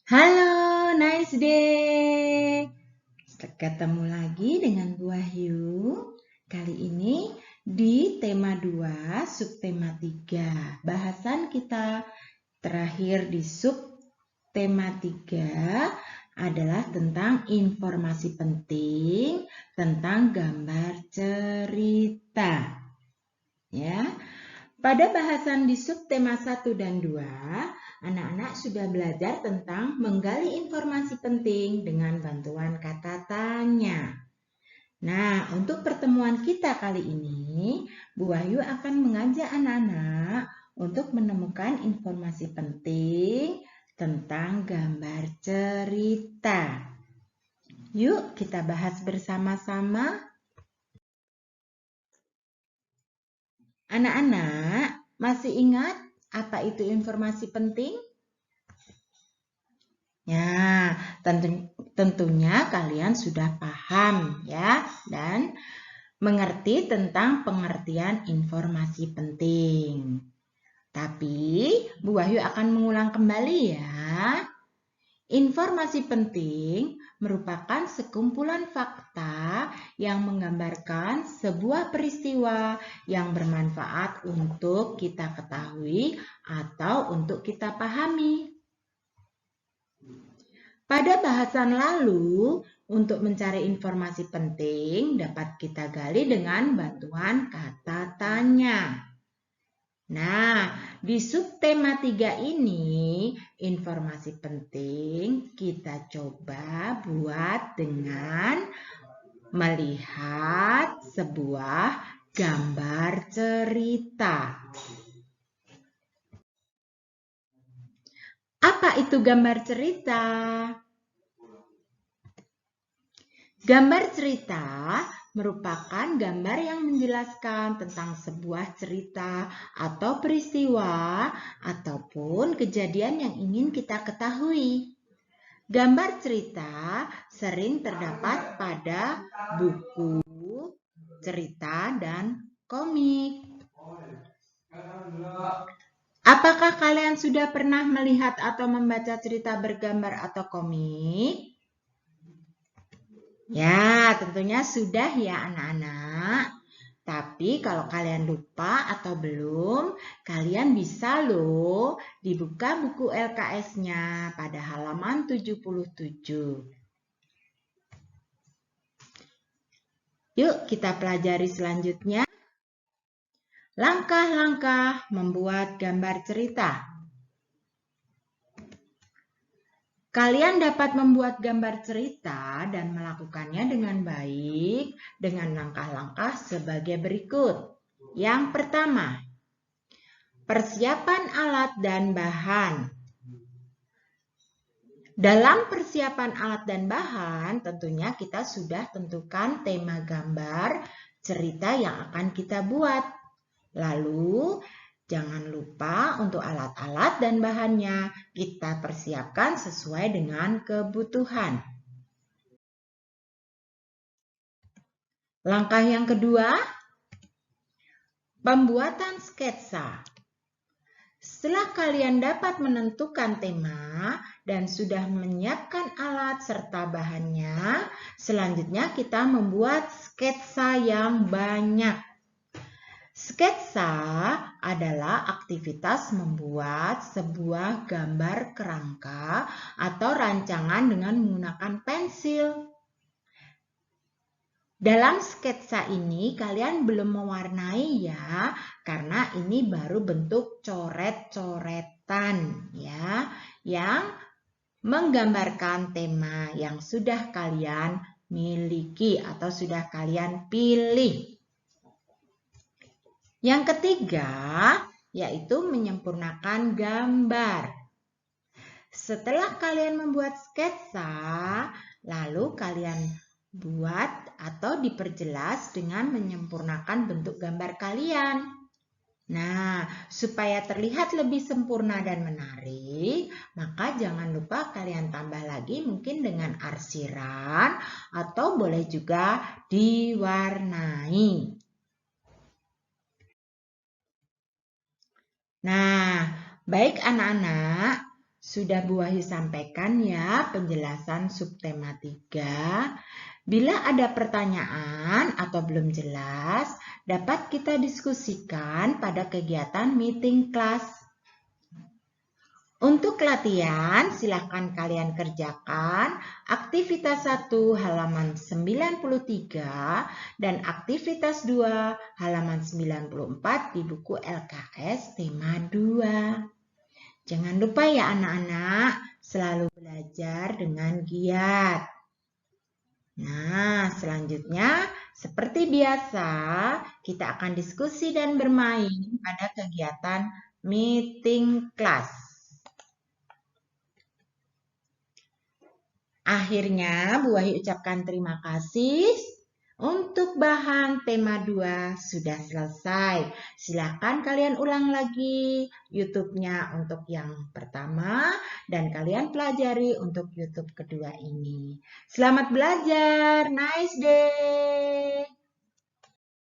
Halo, nice day. Ketemu lagi dengan Bu Wahyu. Kali ini di tema 2, subtema 3. Bahasan kita terakhir di subtema 3 adalah tentang informasi penting tentang gambar cerita. Ya. Pada bahasan di subtema 1 dan 2, anak-anak sudah belajar tentang menggali informasi penting dengan bantuan kata tanya. Nah, untuk pertemuan kita kali ini, Bu Wahyu akan mengajak anak-anak untuk menemukan informasi penting tentang gambar cerita. Yuk kita bahas bersama-sama. Anak-anak, masih ingat apa itu informasi penting? Ya, tentunya kalian sudah paham ya dan mengerti tentang pengertian informasi penting. Tapi Bu Wahyu akan mengulang kembali ya. Informasi penting merupakan sekumpulan fakta yang menggambarkan sebuah peristiwa yang bermanfaat untuk kita ketahui atau untuk kita pahami. Pada bahasan lalu, untuk mencari informasi penting dapat kita gali dengan bantuan kata tanya. Nah, di subtema 3 ini, informasi penting kita coba buat dengan melihat sebuah gambar cerita. Apa itu gambar cerita? Gambar cerita merupakan gambar yang menjelaskan tentang sebuah cerita atau peristiwa ataupun kejadian yang ingin kita ketahui. Gambar cerita sering terdapat pada buku, cerita, dan komik. Apakah kalian sudah pernah melihat atau membaca cerita bergambar atau komik? Ya, tentunya sudah ya anak-anak. Tapi kalau kalian lupa atau belum, kalian bisa loh dibuka buku LKS-nya pada halaman 77. Yuk kita pelajari selanjutnya. Langkah-langkah membuat gambar cerita. Kalian dapat membuat gambar cerita dan melakukannya dengan baik dengan langkah-langkah sebagai berikut. Yang pertama, persiapan alat dan bahan. Dalam persiapan alat dan bahan, tentunya kita sudah tentukan tema gambar cerita yang akan kita buat. Lalu, jangan lupa untuk alat-alat dan bahannya kita persiapkan sesuai dengan kebutuhan. Langkah yang kedua, pembuatan sketsa. Setelah kalian dapat menentukan tema dan sudah menyiapkan alat serta bahannya, selanjutnya kita membuat sketsa yang banyak. Sketsa adalah aktivitas membuat sebuah gambar kerangka atau rancangan dengan menggunakan pensil. Dalam sketsa ini kalian belum mewarnai ya, karena ini baru bentuk coret-coretan ya, yang menggambarkan tema yang sudah kalian miliki atau sudah kalian pilih. Yang ketiga, yaitu menyempurnakan gambar. Setelah kalian membuat sketsa, lalu kalian buat atau diperjelas dengan menyempurnakan bentuk gambar kalian. Nah, supaya terlihat lebih sempurna dan menarik, maka jangan lupa kalian tambah lagi mungkin dengan arsiran atau boleh juga diwarnai. Nah, baik anak-anak, Sudah Bu Wahyu sampaikan ya penjelasan subtema 3. Bila ada pertanyaan atau belum jelas, dapat kita diskusikan pada kegiatan meeting kelas. Untuk latihan, silakan kalian kerjakan aktivitas 1 halaman 93 dan aktivitas 2 halaman 94 di buku LKS tema 2. Jangan lupa ya anak-anak, selalu belajar dengan giat. Nah, selanjutnya seperti biasa, kita akan diskusi dan bermain pada kegiatan meeting kelas. Akhirnya, Bu Wahyu ucapkan terima kasih. Untuk bahan tema 2 sudah selesai. Silakan kalian ulang lagi YouTube-nya untuk yang pertama dan kalian pelajari untuk YouTube kedua ini. Selamat belajar. Nice day.